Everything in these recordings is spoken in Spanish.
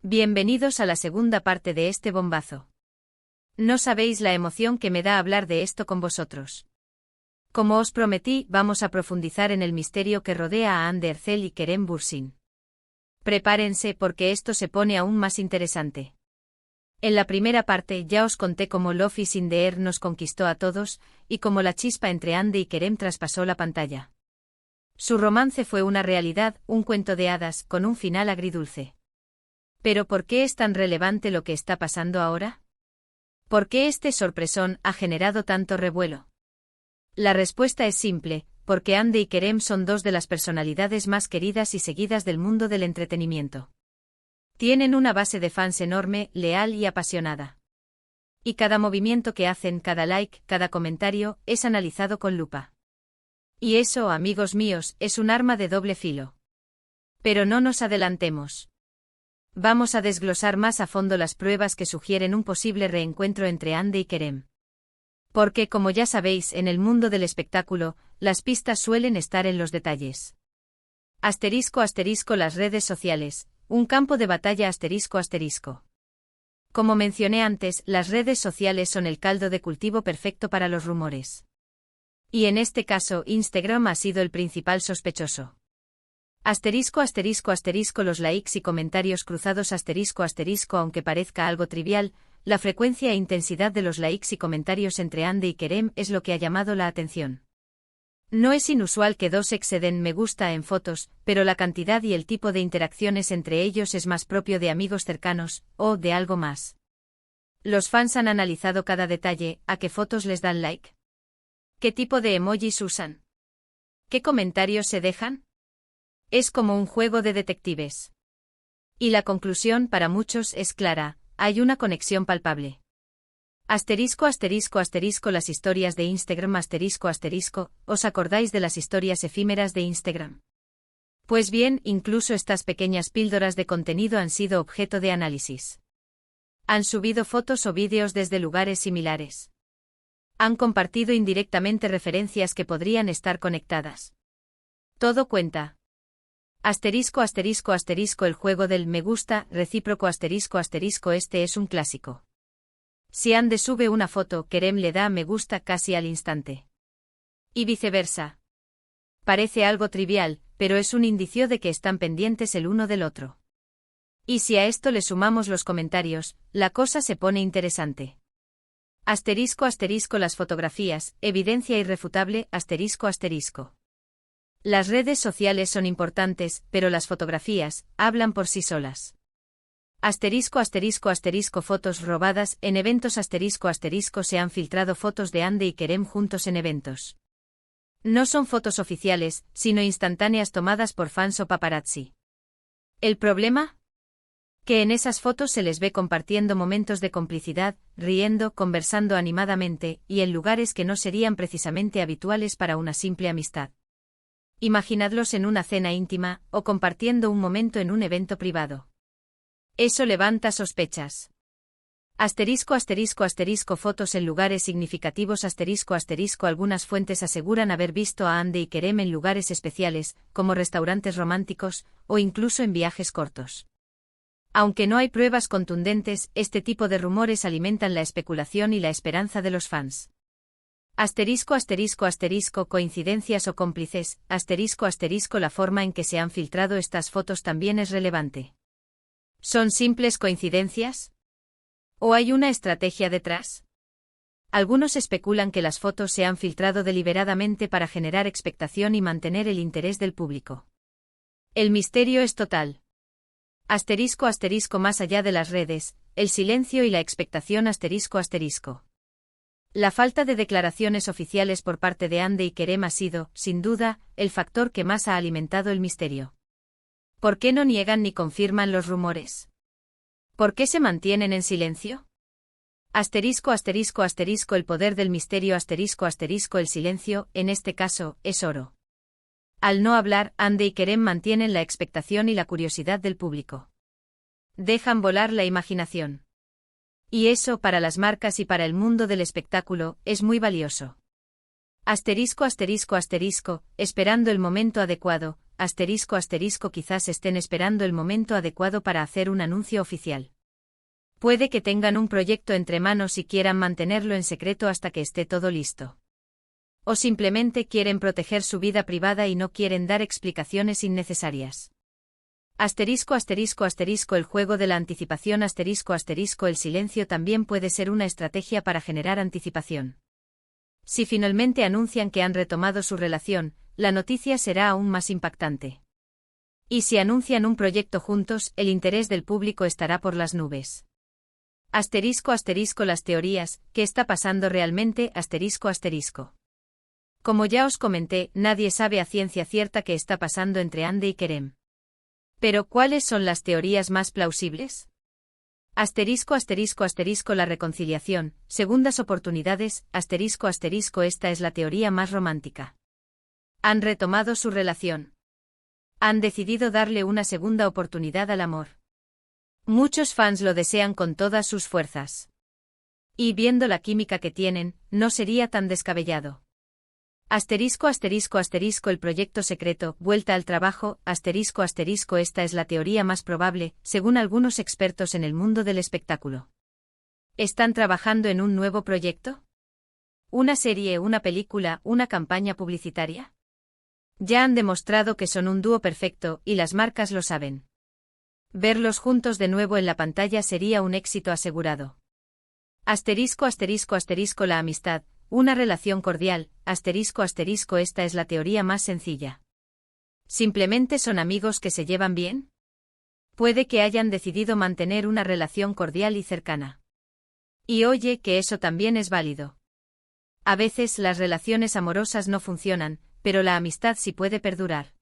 Bienvenidos a la segunda parte de este bombazo. No sabéis la emoción que me da hablar de esto con vosotros. Como os prometí, vamos a profundizar en el misterio que rodea a Hande Erçel y Kerem Bürsin. Prepárense porque esto se pone aún más interesante. En la primera parte ya os conté cómo Love is in the Air nos conquistó a todos, y cómo la chispa entre Hande y Kerem traspasó la pantalla. Su romance fue una realidad, un cuento de hadas, con un final agridulce. ¿Pero por qué es tan relevante lo que está pasando ahora? ¿Por qué este sorpresón ha generado tanto revuelo? La respuesta es simple, porque Hande y Kerem son dos de las personalidades más queridas y seguidas del mundo del entretenimiento. Tienen una base de fans enorme, leal y apasionada. Y cada movimiento que hacen, cada like, cada comentario, es analizado con lupa. Y eso, amigos míos, es un arma de doble filo. Pero no nos adelantemos. Vamos a desglosar más a fondo las pruebas que sugieren un posible reencuentro entre Hande y Kerem. Porque, como ya sabéis, en el mundo del espectáculo, las pistas suelen estar en los detalles. ***** Las redes sociales, un campo de batalla ****. Como mencioné antes, las redes sociales son el caldo de cultivo perfecto para los rumores. Y en este caso, Instagram ha sido el principal sospechoso. Los likes y comentarios cruzados aunque parezca algo trivial, la frecuencia e intensidad de los likes y comentarios entre Hande y Kerem es lo que ha llamado la atención. No es inusual que dos ex se den me gusta en fotos, pero la cantidad y el tipo de interacciones entre ellos es más propio de amigos cercanos, o de algo más. Los fans han analizado cada detalle, ¿a qué fotos les dan like? ¿Qué tipo de emojis usan? ¿Qué comentarios se dejan? Es como un juego de detectives. Y la conclusión para muchos es clara, hay una conexión palpable. Las historias de Instagram ¿os acordáis de las historias efímeras de Instagram? Pues bien, incluso estas pequeñas píldoras de contenido han sido objeto de análisis. Han subido fotos o vídeos desde lugares similares. Han compartido indirectamente referencias que podrían estar conectadas. Todo cuenta. El juego del me gusta, recíproco este es un clásico. Si Hande sube una foto, Kerem le da me gusta casi al instante. Y viceversa. Parece algo trivial, pero es un indicio de que están pendientes el uno del otro. Y si a esto le sumamos los comentarios, la cosa se pone interesante. Las fotografías, evidencia irrefutable, Las redes sociales son importantes, pero las fotografías hablan por sí solas. Fotos robadas en eventos se han filtrado fotos de Hande y Kerem juntos en eventos. No son fotos oficiales, sino instantáneas tomadas por fans o paparazzi. ¿El problema? Que en esas fotos se les ve compartiendo momentos de complicidad, riendo, conversando animadamente, y en lugares que no serían precisamente habituales para una simple amistad. Imaginadlos en una cena íntima, o compartiendo un momento en un evento privado. Eso levanta sospechas. Fotos en lugares significativos Algunas fuentes aseguran haber visto a Hande y Kerem en lugares especiales, como restaurantes románticos, o incluso en viajes cortos. Aunque no hay pruebas contundentes, este tipo de rumores alimentan la especulación y la esperanza de los fans. Coincidencias o cómplices, la forma en que se han filtrado estas fotos también es relevante. ¿Son simples coincidencias? ¿O hay una estrategia detrás? Algunos especulan que las fotos se han filtrado deliberadamente para generar expectación y mantener el interés del público. El misterio es total. Más allá de las redes, el silencio y la expectación La falta de declaraciones oficiales por parte de Hande y Kerem ha sido, sin duda, el factor que más ha alimentado el misterio. ¿Por qué no niegan ni confirman los rumores? ¿Por qué se mantienen en silencio? El poder del misterio el silencio, en este caso, es oro. Al no hablar, Hande y Kerem mantienen la expectación y la curiosidad del público. Dejan volar la imaginación. Y eso, para las marcas y para el mundo del espectáculo, es muy valioso. Esperando el momento adecuado, quizás estén esperando el momento adecuado para hacer un anuncio oficial. Puede que tengan un proyecto entre manos y quieran mantenerlo en secreto hasta que esté todo listo. O simplemente quieren proteger su vida privada y no quieren dar explicaciones innecesarias. El juego de la anticipación el silencio también puede ser una estrategia para generar anticipación. Si finalmente anuncian que han retomado su relación, la noticia será aún más impactante. Y si anuncian un proyecto juntos, el interés del público estará por las nubes. Las teorías, ¿qué está pasando realmente? Como ya os comenté, nadie sabe a ciencia cierta qué está pasando entre Ande y Kerem. Pero ¿cuáles son las teorías más plausibles? La reconciliación, segundas oportunidades, esta es la teoría más romántica. Han retomado su relación. Han decidido darle una segunda oportunidad al amor. Muchos fans lo desean con todas sus fuerzas. Y viendo la química que tienen, no sería tan descabellado. El proyecto secreto, vuelta al trabajo, esta es la teoría más probable, según algunos expertos en el mundo del espectáculo. ¿Están trabajando en un nuevo proyecto? ¿Una serie, una película, una campaña publicitaria? Ya han demostrado que son un dúo perfecto, y las marcas lo saben. Verlos juntos de nuevo en la pantalla sería un éxito asegurado. La amistad, una relación cordial, esta es la teoría más sencilla. ¿Simplemente son amigos que se llevan bien? Puede que hayan decidido mantener una relación cordial y cercana. Y oye, que eso también es válido. A veces las relaciones amorosas no funcionan, pero la amistad sí puede perdurar.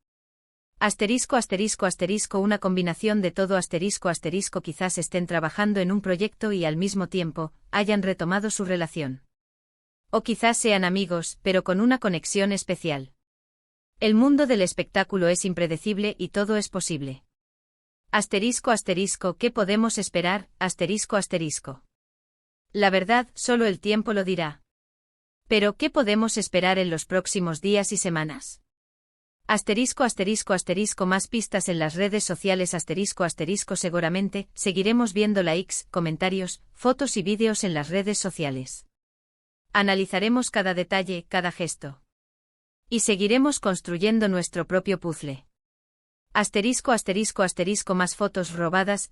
Una combinación de todo quizás estén trabajando en un proyecto y al mismo tiempo, hayan retomado su relación. O quizás sean amigos, pero con una conexión especial. El mundo del espectáculo es impredecible y todo es posible. ¿Qué podemos esperar? La verdad, solo el tiempo lo dirá. Pero ¿qué podemos esperar en los próximos días y semanas? Más pistas en las redes sociales seguramente, seguiremos viendo likes, comentarios, fotos y vídeos en las redes sociales. Analizaremos cada detalle, cada gesto. Y seguiremos construyendo nuestro propio puzzle. Más fotos robadas,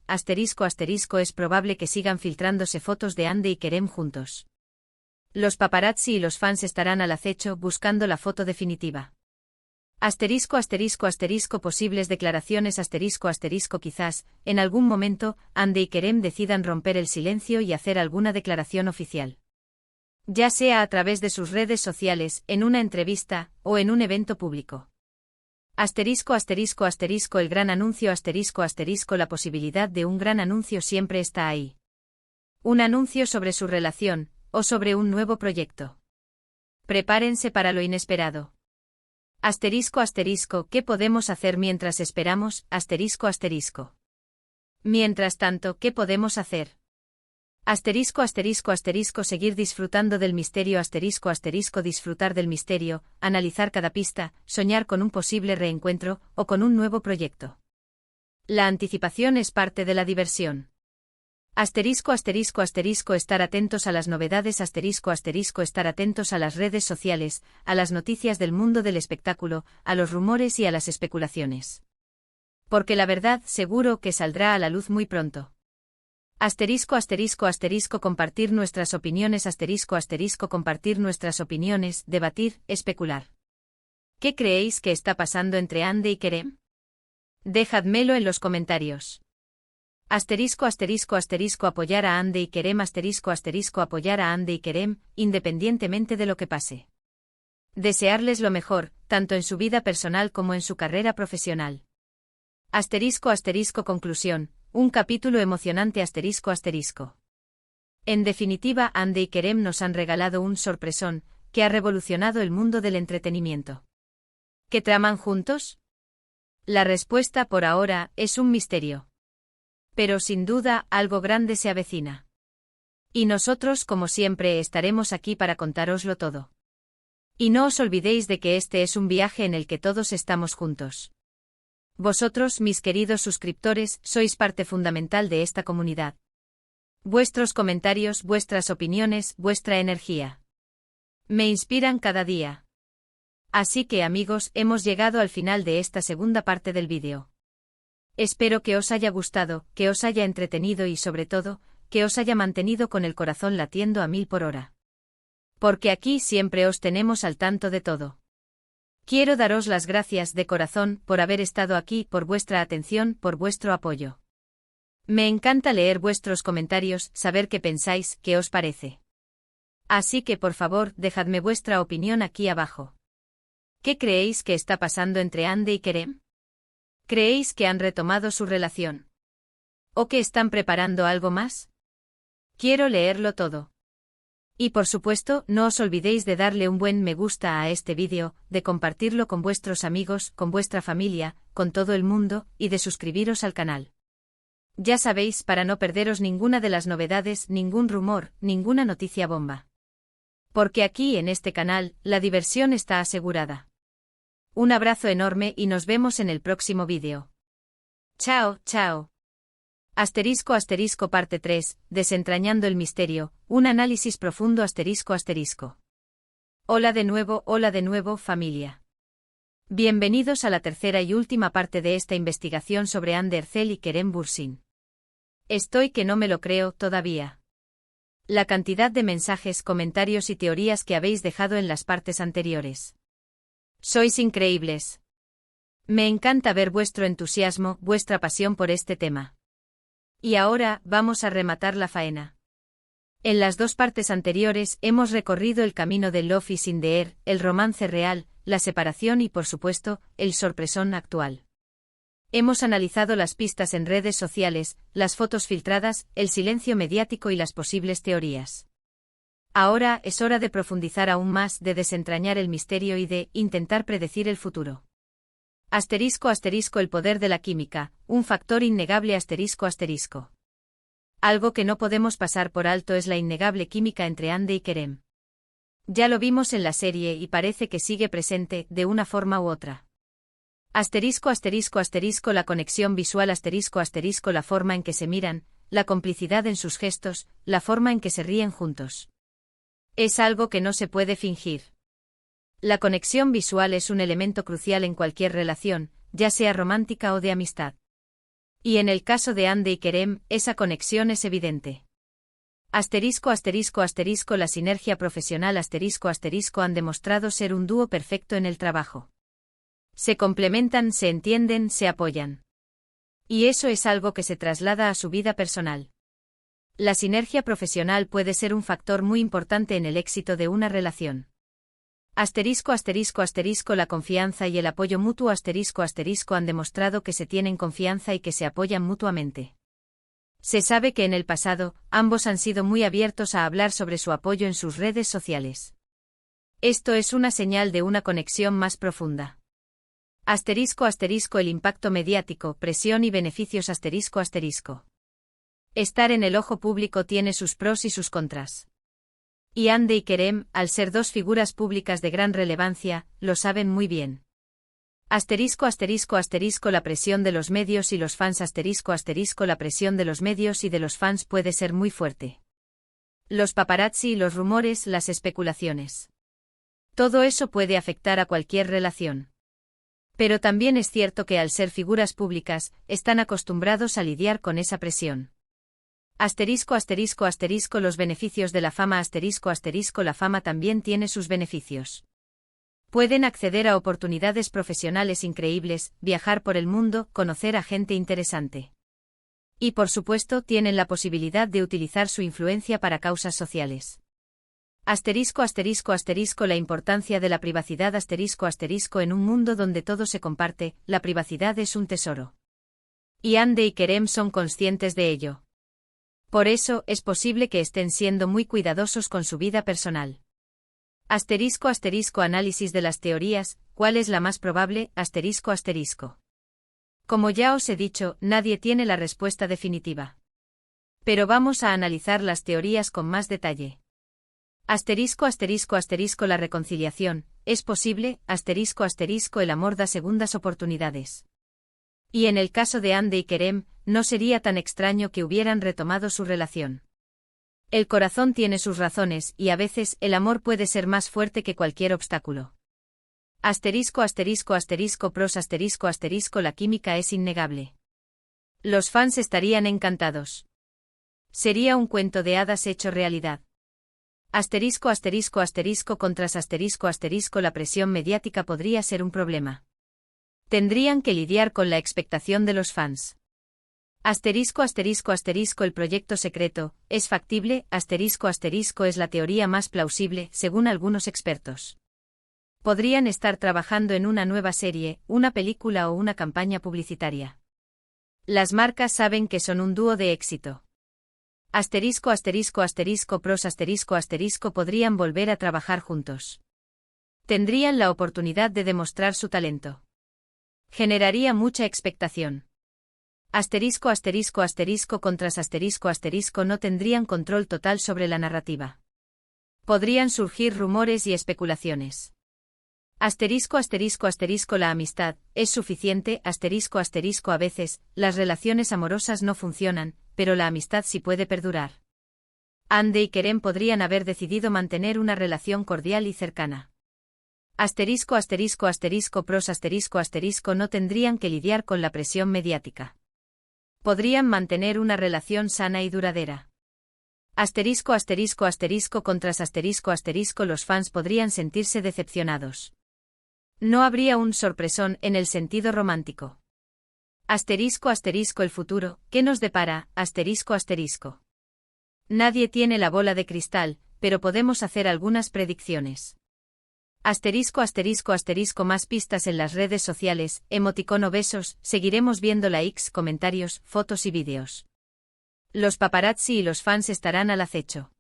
es probable que sigan filtrándose fotos de Ande y Kerem juntos. Los paparazzi y los fans estarán al acecho buscando la foto definitiva. Posibles declaraciones quizás, en algún momento, Ande y Kerem decidan romper el silencio y hacer alguna declaración oficial. Ya sea a través de sus redes sociales, en una entrevista, o en un evento público. El gran anuncio la posibilidad de un gran anuncio siempre está ahí. Un anuncio sobre su relación, o sobre un nuevo proyecto. Prepárense para lo inesperado. ¿Qué podemos hacer mientras esperamos? Mientras tanto, ¿qué podemos hacer? Seguir disfrutando del misterio disfrutar del misterio, analizar cada pista, soñar con un posible reencuentro, o con un nuevo proyecto. La anticipación es parte de la diversión. Estar atentos a las novedades estar atentos a las redes sociales, a las noticias del mundo del espectáculo, a los rumores y a las especulaciones. Porque la verdad seguro que saldrá a la luz muy pronto. Compartir nuestras opiniones compartir nuestras opiniones, debatir, especular. ¿Qué creéis que está pasando entre Ande y Kerem? Dejadmelo en los comentarios. Apoyar a Ande y Kerem apoyar a Ande y Kerem, independientemente de lo que pase. Desearles lo mejor, tanto en su vida personal como en su carrera profesional. Conclusión. Un capítulo emocionante En definitiva, Ande y Kerem nos han regalado un sorpresón, que ha revolucionado el mundo del entretenimiento. ¿Qué traman juntos? La respuesta por ahora es un misterio. Pero sin duda, algo grande se avecina. Y nosotros, como siempre, estaremos aquí para contároslo todo. Y no os olvidéis de que este es un viaje en el que todos estamos juntos. Vosotros, mis queridos suscriptores, sois parte fundamental de esta comunidad. Vuestros comentarios, vuestras opiniones, vuestra energía me inspiran cada día. Así que amigos, hemos llegado al final de esta segunda parte del vídeo. Espero que os haya gustado, que os haya entretenido y sobre todo, que os haya mantenido con el corazón latiendo a 1000 por hora. Porque aquí siempre os tenemos al tanto de todo. Quiero daros las gracias de corazón por haber estado aquí, por vuestra atención, por vuestro apoyo. Me encanta leer vuestros comentarios, saber qué pensáis, qué os parece. Así que por favor, dejadme vuestra opinión aquí abajo. ¿Qué creéis que está pasando entre Hande y Kerem? ¿Creéis que han retomado su relación? ¿O que están preparando algo más? Quiero leerlo todo. Y por supuesto, no os olvidéis de darle un buen me gusta a este vídeo, de compartirlo con vuestros amigos, con vuestra familia, con todo el mundo, y de suscribiros al canal. Ya sabéis, para no perderos ninguna de las novedades, ningún rumor, ninguna noticia bomba. Porque aquí en este canal, la diversión está asegurada. Un abrazo enorme y nos vemos en el próximo vídeo. Chao, chao. Asterisco asterisco parte 3, desentrañando el misterio, un análisis profundo asterisco asterisco. Hola de nuevo familia. Bienvenidos a la tercera y última parte de esta investigación sobre Hande Erçel y Kerem Bürsin. Estoy que no me lo creo todavía. La cantidad de mensajes, comentarios y teorías que habéis dejado en las partes anteriores. Sois increíbles. Me encanta ver vuestro entusiasmo, vuestra pasión por este tema. Y ahora, vamos a rematar la faena. En las dos partes anteriores hemos recorrido el camino del Love is in the air, el romance real, la separación y por supuesto, el sorpresón actual. Hemos analizado las pistas en redes sociales, las fotos filtradas, el silencio mediático y las posibles teorías. Ahora es hora de profundizar aún más, de desentrañar el misterio y de intentar predecir el futuro. Asterisco asterisco el poder de la química, un factor innegable asterisco asterisco. Algo que no podemos pasar por alto es la innegable química entre Hande y Kerem. Ya lo vimos en la serie y parece que sigue presente, de una forma u otra. Asterisco asterisco asterisco la conexión visual asterisco asterisco la forma en que se miran, la complicidad en sus gestos, la forma en que se ríen juntos. Es algo que no se puede fingir. La conexión visual es un elemento crucial en cualquier relación, ya sea romántica o de amistad. Y en el caso de Hande y Kerem, esa conexión es evidente. Asterisco asterisco asterisco la sinergia profesional asterisco asterisco han demostrado ser un dúo perfecto en el trabajo. Se complementan, se entienden, se apoyan. Y eso es algo que se traslada a su vida personal. La sinergia profesional puede ser un factor muy importante en el éxito de una relación. Asterisco asterisco asterisco la confianza y el apoyo mutuo asterisco asterisco han demostrado que se tienen confianza y que se apoyan mutuamente. Se sabe que en el pasado, ambos han sido muy abiertos a hablar sobre su apoyo en sus redes sociales. Esto es una señal de una conexión más profunda. Asterisco asterisco el impacto mediático, presión y beneficios asterisco asterisco. Estar en el ojo público tiene sus pros y sus contras. Y Hande y Kerem, al ser dos figuras públicas de gran relevancia, lo saben muy bien. Asterisco asterisco asterisco la presión de los medios y los fans asterisco asterisco la presión de los medios y de los fans puede ser muy fuerte. Los paparazzi, los rumores, las especulaciones. Todo eso puede afectar a cualquier relación. Pero también es cierto que al ser figuras públicas, están acostumbrados a lidiar con esa presión. Asterisco asterisco asterisco los beneficios de la fama asterisco asterisco la fama también tiene sus beneficios. Pueden acceder a oportunidades profesionales increíbles, viajar por el mundo, conocer a gente interesante. Y por supuesto tienen la posibilidad de utilizar su influencia para causas sociales. Asterisco asterisco asterisco la importancia de la privacidad asterisco asterisco en un mundo donde todo se comparte, la privacidad es un tesoro. Y Hande y Kerem son conscientes de ello. Por eso, es posible que estén siendo muy cuidadosos con su vida personal. Asterisco asterisco análisis de las teorías, ¿cuál es la más probable? Asterisco asterisco. Como ya os he dicho, nadie tiene la respuesta definitiva. Pero vamos a analizar las teorías con más detalle. Asterisco asterisco asterisco la reconciliación, ¿es posible? Asterisco asterisco el amor da segundas oportunidades. Y en el caso de Hande y Kerem, no sería tan extraño que hubieran retomado su relación. El corazón tiene sus razones y a veces el amor puede ser más fuerte que cualquier obstáculo. Pros la química es innegable. Los fans estarían encantados. Sería un cuento de hadas hecho realidad. La presión mediática podría ser un problema. Tendrían que lidiar con la expectación de los fans. El proyecto secreto, ¿es factible? Es la teoría más plausible, según algunos expertos. Podrían estar trabajando en una nueva serie, una película o una campaña publicitaria. Las marcas saben que son un dúo de éxito. Pros podrían volver a trabajar juntos. Tendrían la oportunidad de demostrar su talento. Generaría mucha expectación. No tendrían control total sobre la narrativa. Podrían surgir rumores y especulaciones. La amistad, ¿es suficiente? A veces, las relaciones amorosas no funcionan, pero la amistad sí puede perdurar. Hande y Kerem podrían haber decidido mantener una relación cordial y cercana. Pros no tendrían que lidiar con la presión mediática. Podrían mantener una relación sana y duradera. Los fans podrían sentirse decepcionados. No habría un sorpresón en el sentido romántico. El futuro, ¿qué nos depara? Nadie tiene la bola de cristal, pero podemos hacer algunas predicciones. Más pistas en las redes sociales, emoticono besos, seguiremos viendo likes, comentarios, fotos y vídeos. Los paparazzi y los fans estarán al acecho.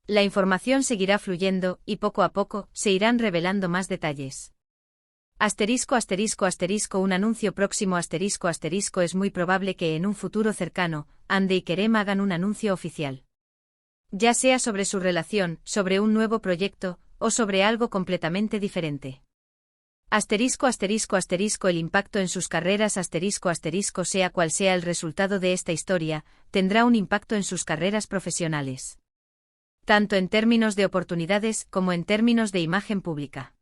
La información seguirá fluyendo, y poco a poco, se irán revelando más detalles. Un anuncio próximo. Es muy probable que en un futuro cercano, Hande y Kerem hagan un anuncio oficial. Ya sea sobre su relación, sobre un nuevo proyecto, o sobre algo completamente diferente. El impacto en sus carreras. Sea cual sea el resultado de esta historia, tendrá un impacto en sus carreras profesionales. Tanto en términos de oportunidades como en términos de imagen pública.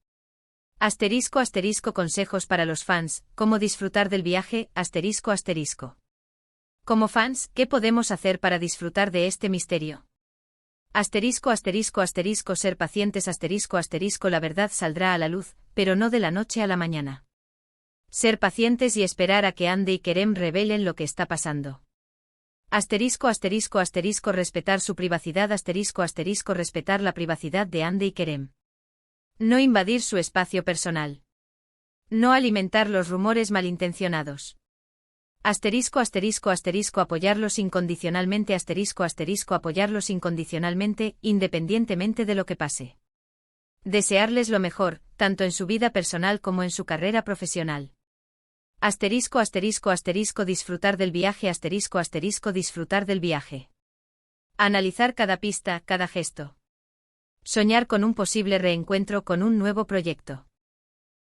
Consejos para los fans, ¿cómo disfrutar del viaje? Como fans, ¿qué podemos hacer para disfrutar de este misterio? Ser pacientes. La verdad saldrá a la luz, pero no de la noche a la mañana. Ser pacientes y esperar a que Hande y Kerem revelen lo que está pasando. Respetar su privacidad. Respetar la privacidad de Hande y Kerem. No invadir su espacio personal. No alimentar los rumores malintencionados. Apoyarlos incondicionalmente. Apoyarlos incondicionalmente, independientemente de lo que pase. Desearles lo mejor, tanto en su vida personal como en su carrera profesional. Disfrutar del viaje. Disfrutar del viaje. Analizar cada pista, cada gesto. Soñar con un posible reencuentro con un nuevo proyecto.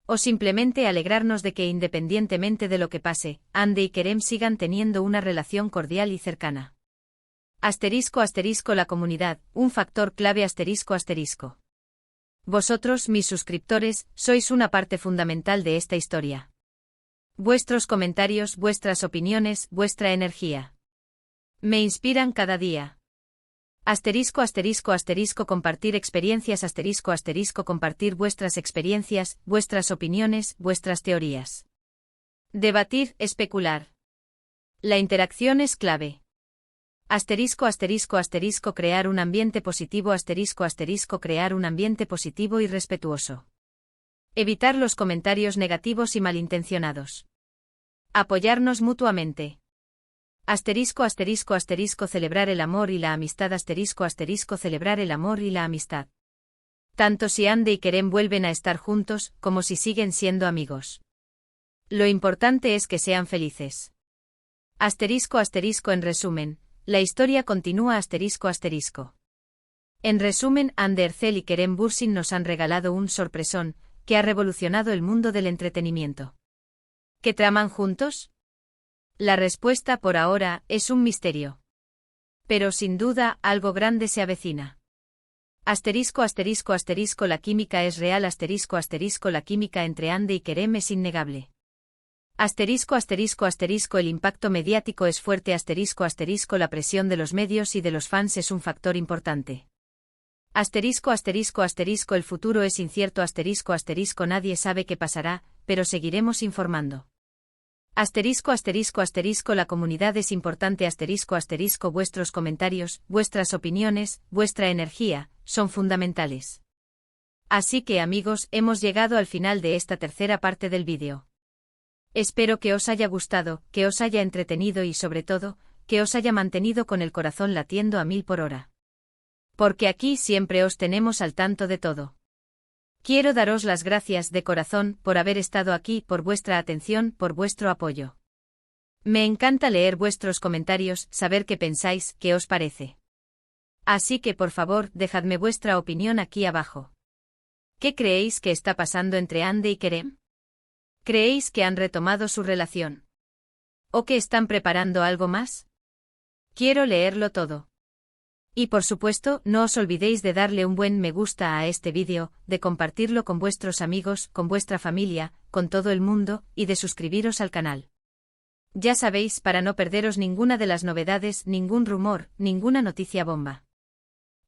O simplemente alegrarnos de que independientemente de lo que pase, Hande y Kerem sigan teniendo una relación cordial y cercana. La comunidad, un factor clave. Vosotros, mis suscriptores, sois una parte fundamental de esta historia. Vuestros comentarios, vuestras opiniones, vuestra energía. Me inspiran cada día. Compartir experiencias. Compartir vuestras experiencias, vuestras opiniones, vuestras teorías. Debatir, especular. La interacción es clave. Crear un ambiente positivo. Crear un ambiente positivo y respetuoso. Evitar los comentarios negativos y malintencionados. Apoyarnos mutuamente. Celebrar el amor y la amistad. Celebrar el amor y la amistad. Tanto si Hande y Kerem vuelven a estar juntos, como si siguen siendo amigos. Lo importante es que sean felices. En resumen, la historia continúa. En resumen, Hande Erçel y Kerem Bürsin nos han regalado un sorpresón, que ha revolucionado el mundo del entretenimiento. ¿Qué traman juntos? La respuesta por ahora es un misterio. Pero sin duda, algo grande se avecina. Asterisco asterisco asterisco la química es real asterisco asterisco la química entre Ande y Kerem es innegable. Asterisco asterisco asterisco el impacto mediático es fuerte asterisco asterisco la presión de los medios y de los fans es un factor importante. Asterisco asterisco asterisco el futuro es incierto asterisco asterisco nadie sabe qué pasará, pero seguiremos informando. Asterisco asterisco asterisco la comunidad es importante asterisco asterisco vuestros comentarios, vuestras opiniones, vuestra energía, son fundamentales. Así que amigos, hemos llegado al final de esta tercera parte del vídeo. Espero que os haya gustado, que os haya entretenido y sobre todo, que os haya mantenido con el corazón latiendo a 1000 por hora. Porque aquí siempre os tenemos al tanto de todo. Quiero daros las gracias de corazón por haber estado aquí, por vuestra atención, por vuestro apoyo. Me encanta leer vuestros comentarios, saber qué pensáis, qué os parece. Así que por favor, dejadme vuestra opinión aquí abajo. ¿Qué creéis que está pasando entre Ande y Kerem? ¿Creéis que han retomado su relación? ¿O que están preparando algo más? Quiero leerlo todo. Y por supuesto, no os olvidéis de darle un buen me gusta a este vídeo, de compartirlo con vuestros amigos, con vuestra familia, con todo el mundo, y de suscribiros al canal. Ya sabéis, para no perderos ninguna de las novedades, ningún rumor, ninguna noticia bomba.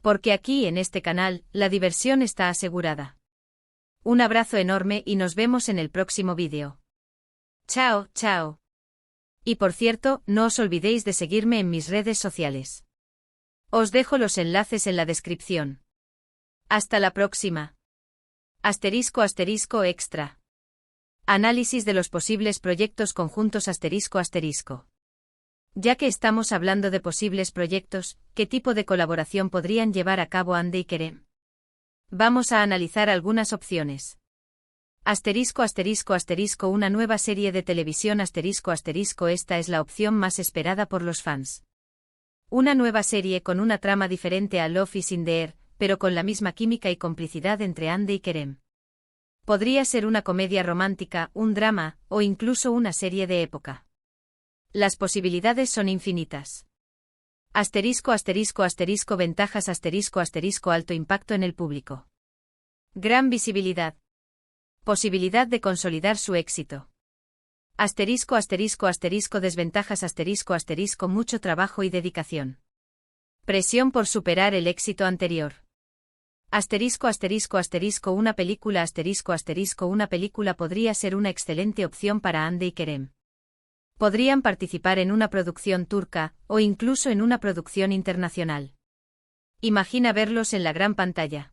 Porque aquí en este canal, la diversión está asegurada. Un abrazo enorme y nos vemos en el próximo vídeo. Chao, chao. Y por cierto, no os olvidéis de seguirme en mis redes sociales. Os dejo los enlaces en la descripción. Hasta la próxima. Asterisco asterisco extra. Análisis de los posibles proyectos conjuntos asterisco asterisco. Ya que estamos hablando de posibles proyectos, ¿qué tipo de colaboración podrían llevar a cabo Ande y Kerem? Vamos a analizar algunas opciones. Asterisco asterisco asterisco una nueva serie de televisión asterisco asterisco esta es la opción más esperada por los fans. Una nueva serie con una trama diferente a Love is in the Air, pero con la misma química y complicidad entre Ande y Kerem. Podría ser una comedia romántica, un drama, o incluso una serie de época. Las posibilidades son infinitas. Asterisco asterisco asterisco ventajas asterisco asterisco alto impacto en el público. Gran visibilidad. Posibilidad de consolidar su éxito. Asterisco asterisco asterisco desventajas asterisco asterisco mucho trabajo y dedicación. Presión por superar el éxito anterior. Asterisco asterisco asterisco una película asterisco asterisco una película podría ser una excelente opción para Ande y Kerem. Podrían participar en una producción turca, o incluso en una producción internacional. Imagina verlos en la gran pantalla.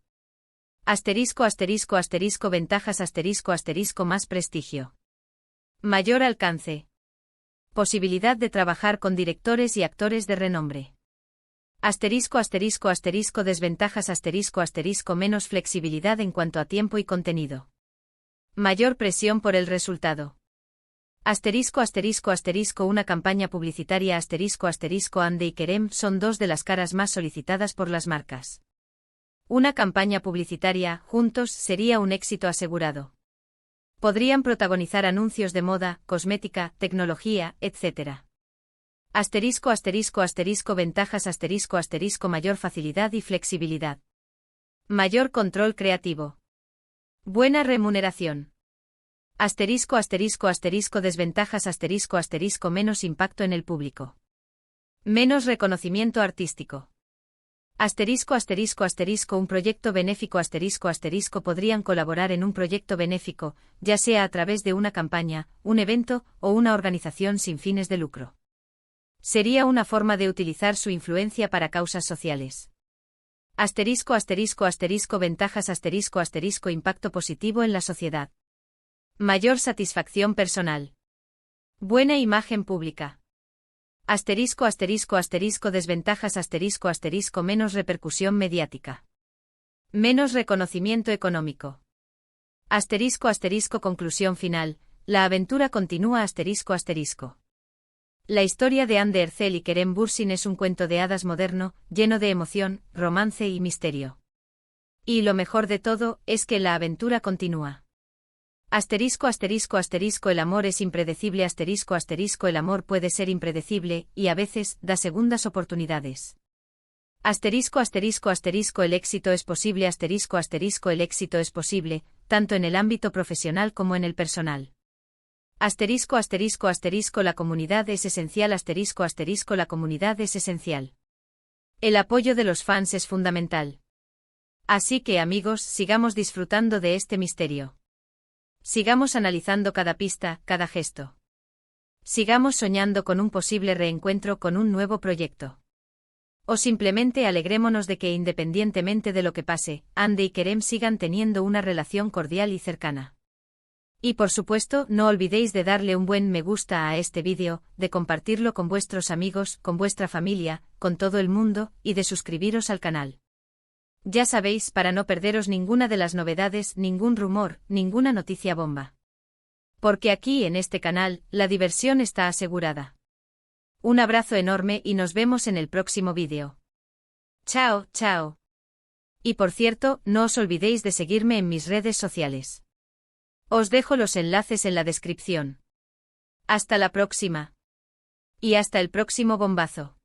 Asterisco asterisco asterisco ventajas asterisco asterisco más prestigio. Mayor alcance. Posibilidad de trabajar con directores y actores de renombre. Asterisco asterisco asterisco desventajas asterisco asterisco menos flexibilidad en cuanto a tiempo y contenido. Mayor presión por el resultado. Asterisco asterisco asterisco una campaña publicitaria asterisco asterisco Ande y Kerem son dos de las caras más solicitadas por las marcas. Una campaña publicitaria, juntos, sería un éxito asegurado. Podrían protagonizar anuncios de moda, cosmética, tecnología, etc. Asterisco asterisco asterisco ventajas asterisco asterisco mayor facilidad y flexibilidad. Mayor control creativo. Buena remuneración. Asterisco asterisco asterisco desventajas asterisco asterisco menos impacto en el público. Menos reconocimiento artístico. Asterisco asterisco asterisco un proyecto benéfico asterisco asterisco podrían colaborar en un proyecto benéfico, ya sea a través de una campaña, un evento o una organización sin fines de lucro. Sería una forma de utilizar su influencia para causas sociales. Asterisco asterisco asterisco ventajas asterisco asterisco impacto positivo en la sociedad. Mayor satisfacción personal. Buena imagen pública. Asterisco asterisco asterisco desventajas asterisco asterisco menos repercusión mediática. Menos reconocimiento económico. Asterisco asterisco conclusión final, la aventura continúa asterisco asterisco. La historia de Hande Erçel y Kerem Bürsin es un cuento de hadas moderno, lleno de emoción, romance y misterio. Y lo mejor de todo, es que la aventura continúa. Asterisco asterisco asterisco el amor es impredecible asterisco asterisco el amor puede ser impredecible, y a veces, da segundas oportunidades. Asterisco asterisco asterisco el éxito es posible asterisco asterisco el éxito es posible, tanto en el ámbito profesional como en el personal. Asterisco asterisco asterisco la comunidad es esencial asterisco asterisco la comunidad es esencial. El apoyo de los fans es fundamental. Así que amigos, sigamos disfrutando de este misterio. Sigamos analizando cada pista, cada gesto. Sigamos soñando con un posible reencuentro con un nuevo proyecto. O simplemente alegrémonos de que independientemente de lo que pase, Ande y Kerem sigan teniendo una relación cordial y cercana. Y por supuesto, no olvidéis de darle un buen me gusta a este vídeo, de compartirlo con vuestros amigos, con vuestra familia, con todo el mundo, y de suscribiros al canal. Ya sabéis, para no perderos ninguna de las novedades, ningún rumor, ninguna noticia bomba. Porque aquí en este canal, la diversión está asegurada. Un abrazo enorme y nos vemos en el próximo vídeo. Chao, chao. Y por cierto, no os olvidéis de seguirme en mis redes sociales. Os dejo los enlaces en la descripción. Hasta la próxima. Y hasta el próximo bombazo.